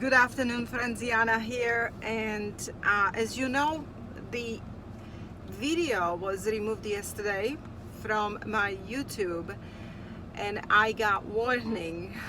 Good afternoon, friends. Yana here, and as you know, the video was removed yesterday from my YouTube, and I got warning.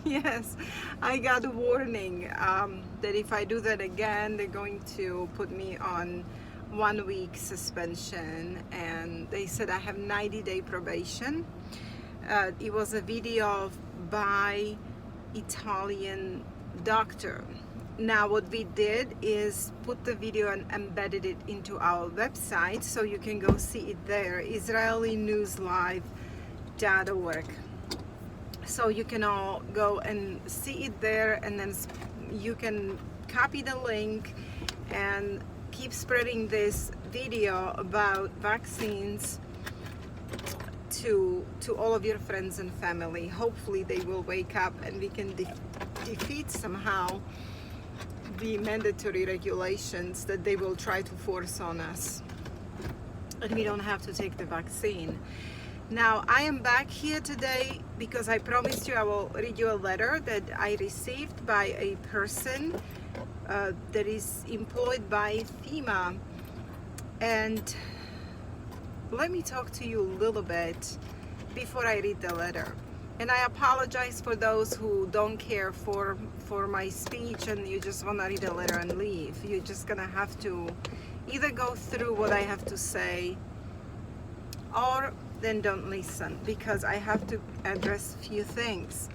Yes, I got a warning that if I do that again, they're going to put me on 1 week suspension, and they said I have 90-day probation. It was a video by Italian doctor. Now what we did is put the video and embedded it into our website, so you can go see it there, israelinewslive.org. So you can all go and see it there, and then you can copy the link and keep spreading this video about vaccines to all of your friends and family. Hopefully they will wake up and we can defeat somehow the mandatory regulations that they will try to force on us, and we don't have to take the vaccine. Now I am back here today because I promised you I will read you a letter that I received by a person that is employed by FEMA, and let me talk to you a little bit before I read the letter. And I apologize for those who don't care for my speech and you just want to read the letter and leave. You're just gonna have to either go through what I have to say or then don't listen, because I have to address a few things.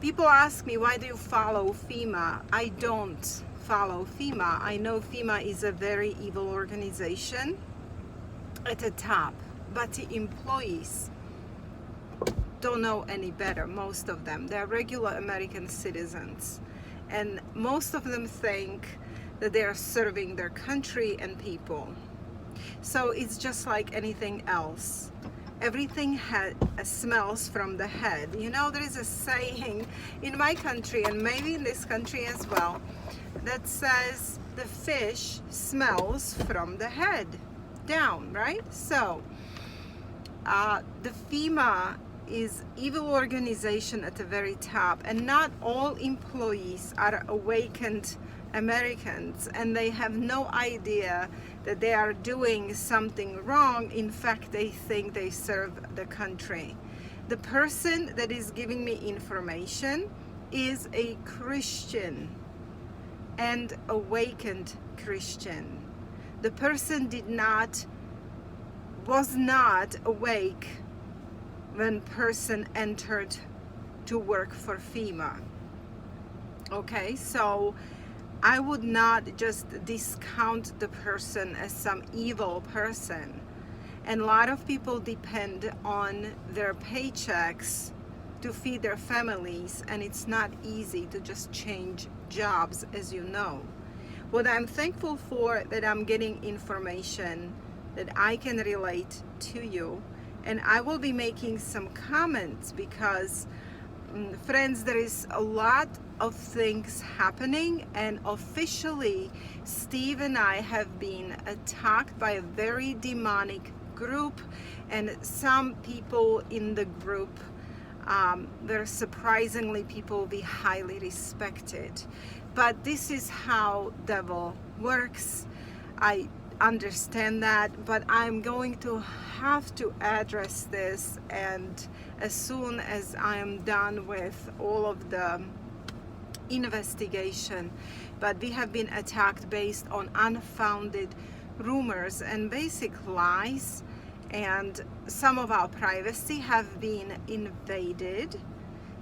People ask me, why do you follow FEMA? I don't follow FEMA. I know FEMA is a very evil organization at the top, but the employees don't know any better. Most of them, they're regular American citizens, and most of them think that they are serving their country and people. So it's just like anything else. Everything smells from the head. You know, there is a saying in my country, and maybe in this country as well, that says the fish smells from the head down, right? So the FEMA is evil organization at the very top, and not all employees are awakened Americans, and they have no idea that they are doing something wrong. In fact, they think they serve the country. The person that is giving me information is a Christian, and awakened Christian. The person was not awake when person entered to work for FEMA. Okay, so I would not just discount the person as some evil person. And a lot of people depend on their paychecks to feed their families, and it's not easy to just change jobs, as you know. What I'm thankful for, that I'm getting information that I can relate to you, and I will be making some comments because friends, there is a lot of things happening, and officially Steve and I have been attacked by a very demonic group, and some people in the group, they're surprisingly people we highly respected. But this is how devil works. I understand that, but I'm going to have to address this, and as soon as I am done with all of the investigation. But we have been attacked based on unfounded rumors and basic lies, and some of our privacy have been invaded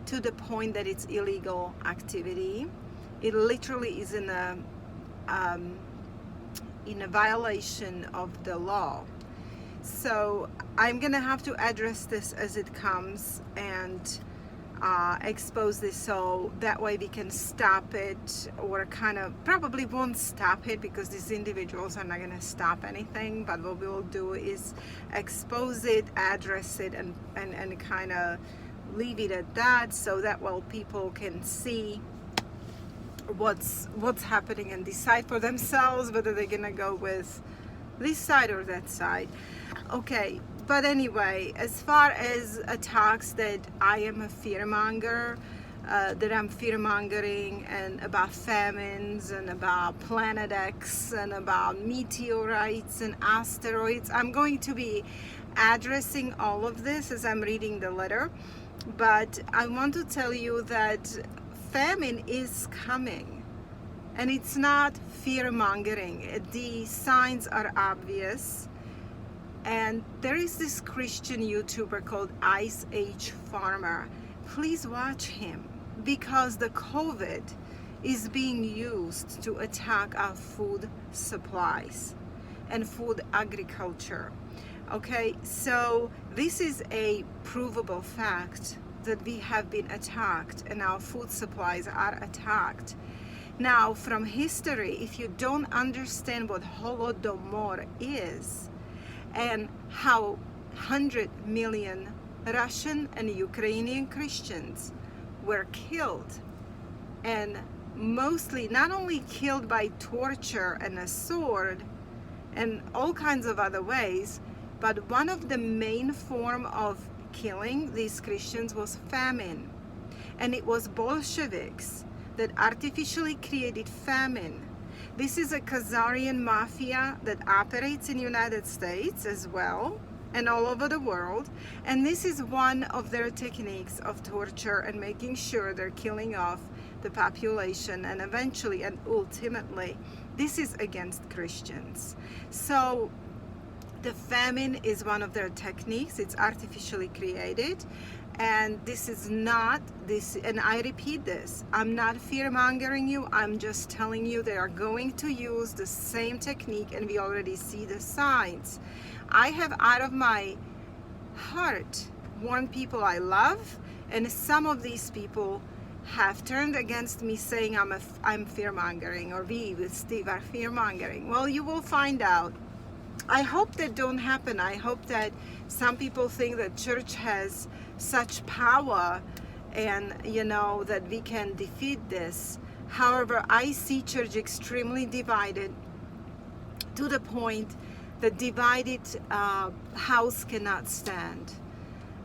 to the point that it's illegal activity. It literally is in a violation of the law. So I'm gonna have to address this as it comes and expose this, so that way we can stop it, or kind of probably won't stop it because these individuals are not gonna stop anything, but what we will do is expose it, address it, and kind of leave it at that, so that well people can see what's happening and decide for themselves whether they're gonna go with this side or that side. Okay, but anyway, as far as attacks that I am a fearmonger, that I'm fear-mongering and about famines and about Planet X and about meteorites and asteroids. I'm going to be addressing all of this as I'm reading the letter, but I want to tell you that famine is coming, and it's not fear-mongering. The signs are obvious. And there is this Christian YouTuber called Ice Age Farmer. Please watch him, because the COVID is being used to attack our food supplies and food agriculture. Okay, so this is a provable fact that we have been attacked and our food supplies are attacked. Now, from history, if you don't understand what Holodomor is, and how 100 million Russian and Ukrainian Christians were killed, and mostly not only killed by torture and a sword and all kinds of other ways, but one of the main form of killing these Christians was famine. And it was Bolsheviks that artificially created famine. This is a Khazarian mafia that operates in the United States as well and all over the world. And this is one of their techniques of torture and making sure they're killing off the population, and eventually and ultimately this is against Christians. So the famine is one of their techniques. It's artificially created. And this is not this, and I repeat this, I'm not fear-mongering you, I'm just telling you they are going to use the same technique, and we already see the signs. I have, out of my heart, warned people I love, and some of these people have turned against me saying I'm fear-mongering, or we with Steve are fear-mongering. Well, you will find out. I hope that don't happen. I hope that some people think that church has such power and that we can defeat this. However, I see church extremely divided, to the point that divided house cannot stand.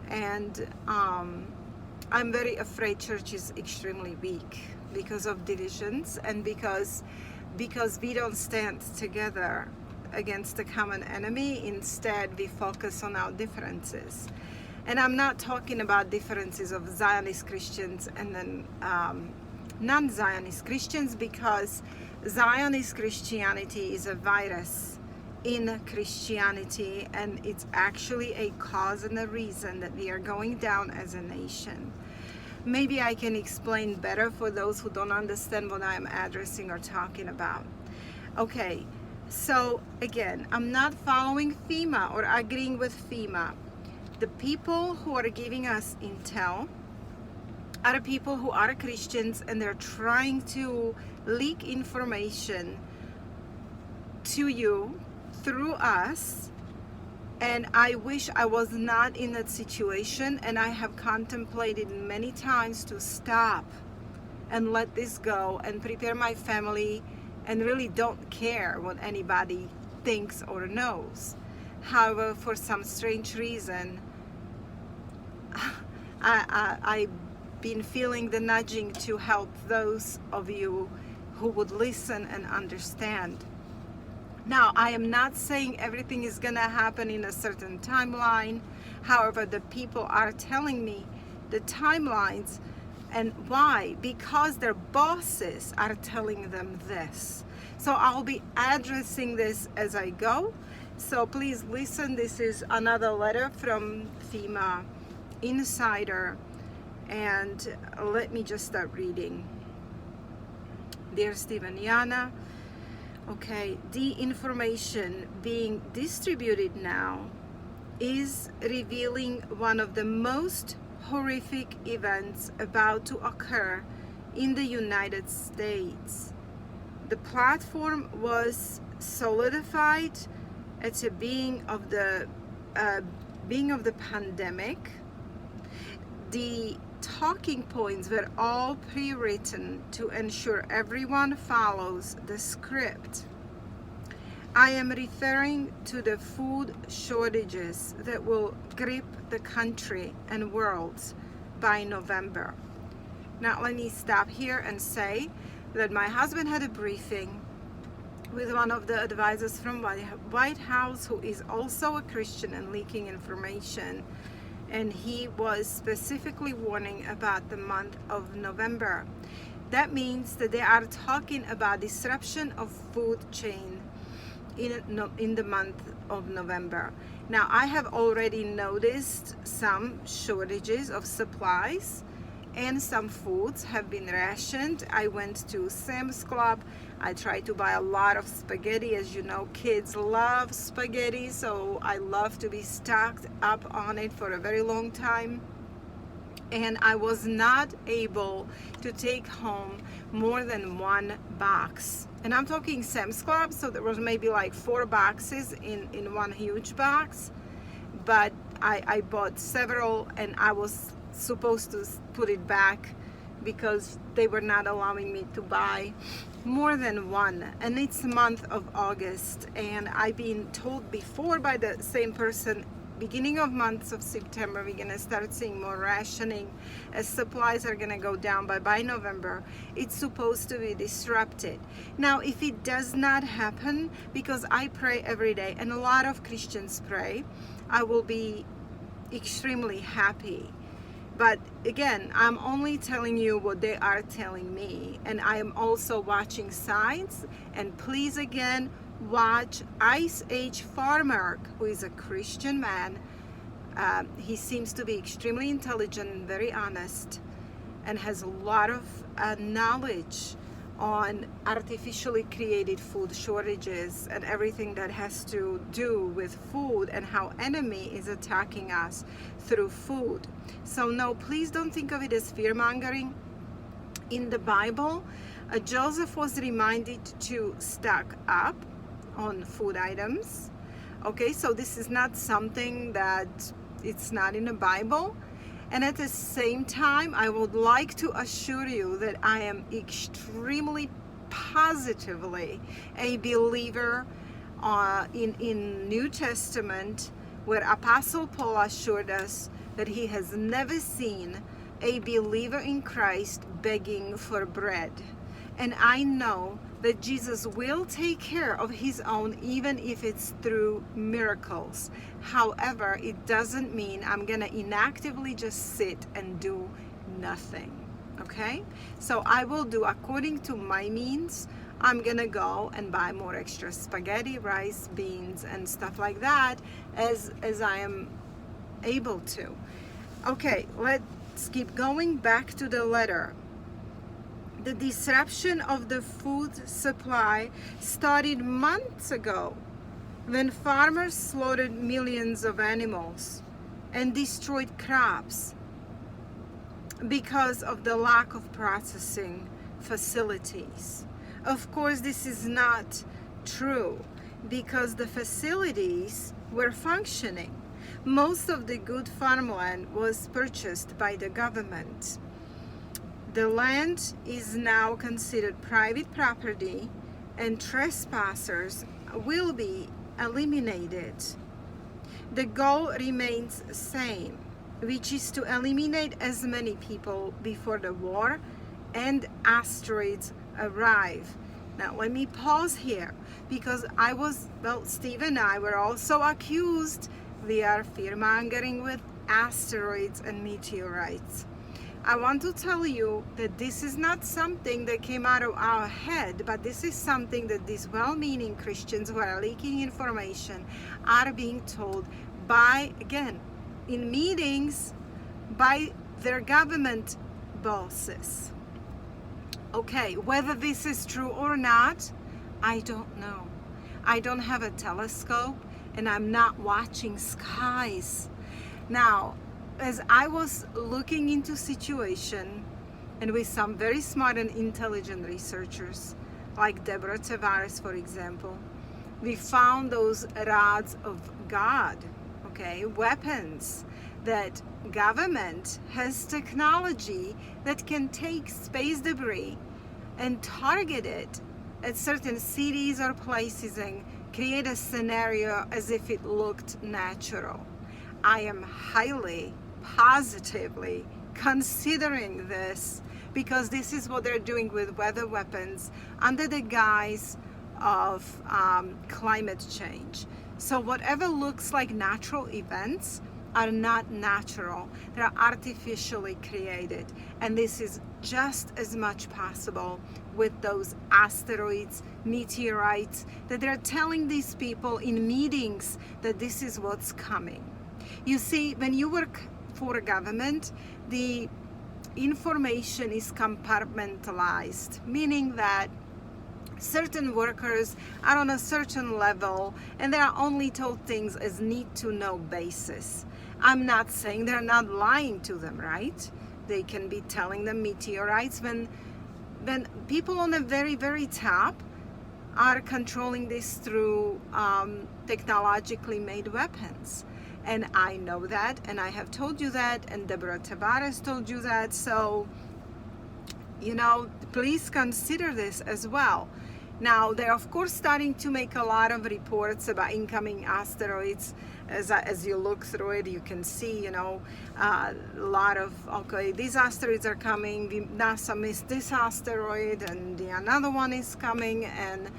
And I'm very afraid church is extremely weak because of divisions, and because we don't stand together against the common enemy. Instead, we focus on our differences. And I'm not talking about differences of Zionist Christians and then non-Zionist Christians, because Zionist Christianity is a virus in Christianity, and it's actually a cause and a reason that we are going down as a nation. Maybe I can explain better for those who don't understand what I'm addressing or talking about. Okay, so again, I'm not following FEMA or agreeing with FEMA. The people who are giving us intel are people who are Christians, and they're trying to leak information to you through us. And I wish I was not in that situation, and I have contemplated many times to stop and let this go and prepare my family, and really don't care what anybody thinks or knows. However, for some strange reason, I've been feeling the nudging to help those of you who would listen and understand. Now, I am not saying everything is going to happen in a certain timeline. However, the people are telling me the timelines. And why? Because their bosses are telling them this. So I'll be addressing this as I go. So please listen. This is another letter from FEMA Insider. And let me just start reading. Dear Steve and Yana, okay, the information being distributed now is revealing one of the most horrific events about to occur in the United States. The platform was solidified at a being of the pandemic. The talking points were all pre-written to ensure everyone follows the script. I am referring to the food shortages that will grip the country and world by November. Now let me stop here and say that my husband had a briefing with one of the advisors from White House, who is also a Christian and leaking information, and he was specifically warning about the month of November. That means that they are talking about disruption of food chain in the month of November. Now I have already noticed some shortages of supplies, and some foods have been rationed. I went to Sam's Club. I tried to buy a lot of spaghetti. As you know, kids love spaghetti, so I love to be stocked up on it for a very long time. And I was not able to take home more than one box. And I'm talking Sam's Club, so there was maybe like 4 boxes in one huge box. But I bought several, and I was supposed to put it back because they were not allowing me to buy more than one. And it's the month of August, and I've been told before by the same person, beginning of months of September we're gonna start seeing more rationing as supplies are gonna go down, but by November it's supposed to be disrupted. Now if it does not happen, because I pray every day and a lot of Christians pray, I will be extremely happy. But again, I'm only telling you what they are telling me, and I am also watching signs. And please again, watch Ice Age Farmer, who is a Christian man. He seems to be extremely intelligent and very honest, and has a lot of knowledge on artificially created food shortages and everything that has to do with food and how enemy is attacking us through food. So no, please don't think of it as fear-mongering. In the Bible, Joseph was reminded to stock up on food items. Okay, so this is not something that it's not in the Bible. And at the same time, I would like to assure you that I am extremely positively a believer in New Testament, where Apostle Paul assured us that he has never seen a believer in Christ begging for bread. And I know that Jesus will take care of his own, even if it's through miracles. However, it doesn't mean I'm gonna inactively just sit and do nothing. Okay, so I will do according to my means. I'm gonna go and buy more extra spaghetti, rice, beans, and stuff like that as I am able to. Okay, let's keep going back to the letter. The disruption of the food supply started months ago when farmers slaughtered millions of animals and destroyed crops because of the lack of processing facilities. Of course, this is not true because the facilities were functioning. Most of the good farmland was purchased by the government. The land is now considered private property, and trespassers will be eliminated. The goal remains the same, which is to eliminate as many people before the war and asteroids arrive. Now let me pause here, because Steve and I were also accused we are fear-mongering with asteroids and meteorites. I want to tell you that this is not something that came out of our head, but this is something that these well-meaning Christians who are leaking information are being told by, again, in meetings, by their government bosses. Okay, whether this is true or not, I don't know. I don't have a telescope, and I'm not watching skies. Now, as I was looking into situation, and with some very smart and intelligent researchers, like Deborah Tavares, for example, we found those rods of God, okay, weapons that government has technology that can take space debris and target it at certain cities or places and create a scenario as if it looked natural. I am highly, positively considering this because this is what they're doing with weather weapons under the guise of climate change. So whatever looks like natural events are not natural. They're artificially created. And this is just as much possible with those asteroids, meteorites, that they're telling these people in meetings that this is what's coming. You see, when you work for a government, the information is compartmentalized, meaning that certain workers are on a certain level and they are only told things as need to know basis. I'm not saying they're not lying to them, right? They can be telling them meteorites when people on the very, very top are controlling this through technologically made weapons. And I know that, and I have told you that, and Deborah Tavares told you that. So, you know, please consider this as well. Now, they're of course starting to make a lot of reports about incoming asteroids. As you look through it, you can see, you know, a lot of, okay, these asteroids are coming, NASA missed this asteroid, and another one is coming, and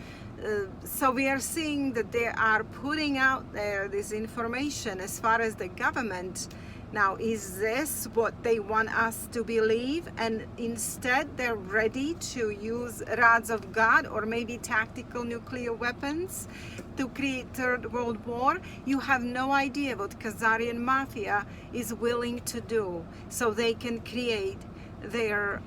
so we are seeing that they are putting out there this information as far as the government. Now, is this what they want us to believe? And instead, they're ready to use rods of God or maybe tactical nuclear weapons to create Third World War? You have no idea what Khazarian mafia is willing to do so they can create their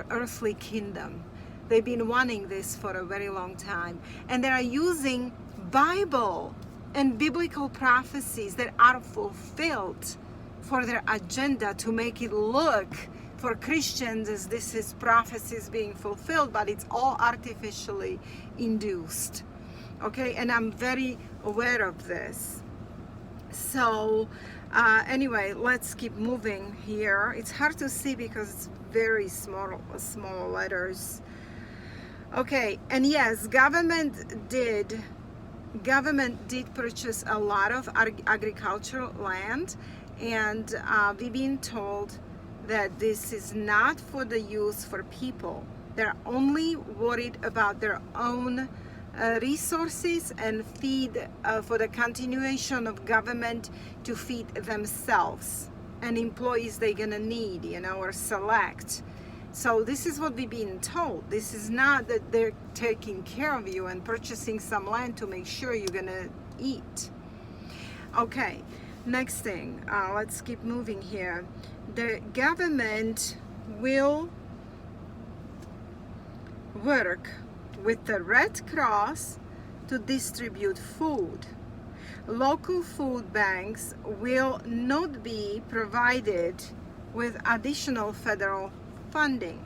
earthly kingdom. They've been wanting this for a very long time. And they are using Bible and biblical prophecies that are fulfilled for their agenda to make it look for Christians as this is prophecies being fulfilled, but it's all artificially induced. Okay, and I'm very aware of this. So anyway, let's keep moving here. It's hard to see because it's very small letters. Okay, and yes, government did purchase a lot of agricultural land. And we've been told that this is not for the use for people. They're only worried about their own resources and feed for the continuation of government to feed themselves and employees they're gonna need, you know, or select. So this is what we've been told. This is not that they're taking care of you and purchasing some land to make sure you're gonna eat. Okay. Next thing, let's keep moving here. The government will work with the Red Cross to distribute food. Local food banks will not be provided with additional federal funding.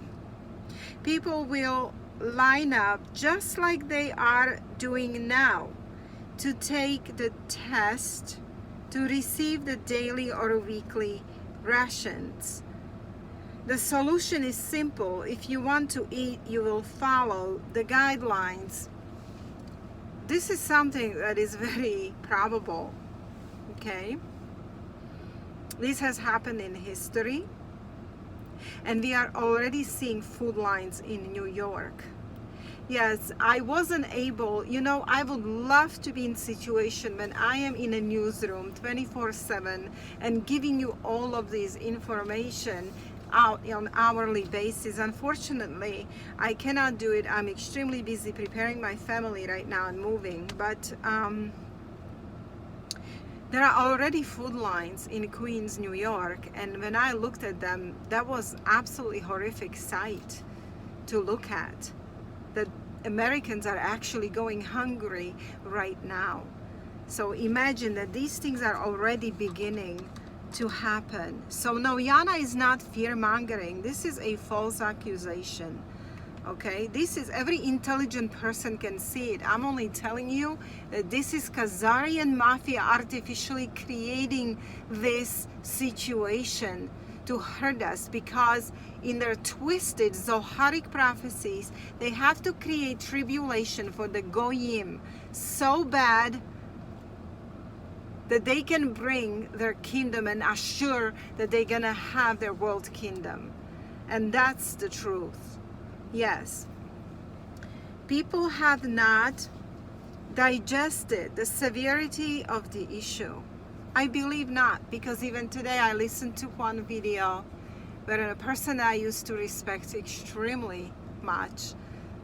People will line up just like they are doing now to take the test to receive the daily or weekly rations. The solution is simple. If you want to eat, you will follow the guidelines. This is something that is very probable, okay? This has happened in history, and we are already seeing food lines in New York. Yes, I wasn't able, you know, I would love to be in a situation when I am in a newsroom 24/7 and giving you all of this information out on hourly basis. Unfortunately, I cannot do it. I'm extremely busy preparing my family right now and moving, but there are already food lines in Queens, New York, and when I looked at them, that was absolutely horrific sight to look at. That Americans are actually going hungry right now. So imagine that these things are already beginning to happen. So no, Yana is not fear-mongering. This is a false accusation. Okay, this is, every intelligent person can see it. I'm only telling you that this is Khazarian mafia artificially creating this situation to hurt us, because in their twisted Zoharic prophecies, they have to create tribulation for the Goyim so bad that they can bring their kingdom and assure that they're gonna have their world kingdom. And that's the truth. Yes. People have not digested the severity of the issue. I believe not, because even today I listened to one video where a person I used to respect extremely much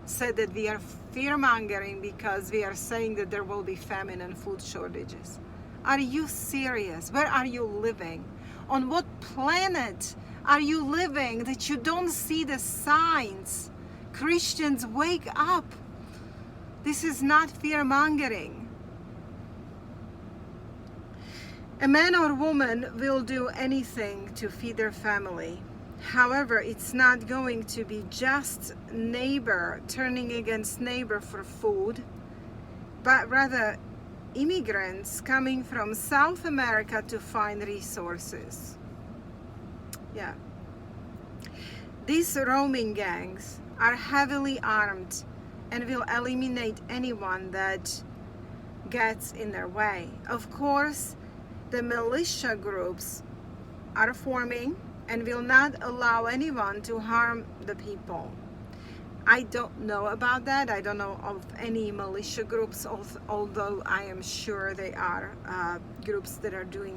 said that we are fear-mongering because we are saying that there will be famine and food shortages. Are you serious? Where are you living? On what planet are you living that you don't see the signs? Christians, wake up. This is not fear-mongering. A man or woman will do anything to feed their family. However, it's not going to be just neighbor turning against neighbor for food, but rather immigrants coming from South America to find resources. Yeah. These roaming gangs are heavily armed and will eliminate anyone that gets in their way. Of course, the militia groups are forming and will not allow anyone to harm the people. I don't know about that. I don't know of any militia groups, although I am sure they are groups that are doing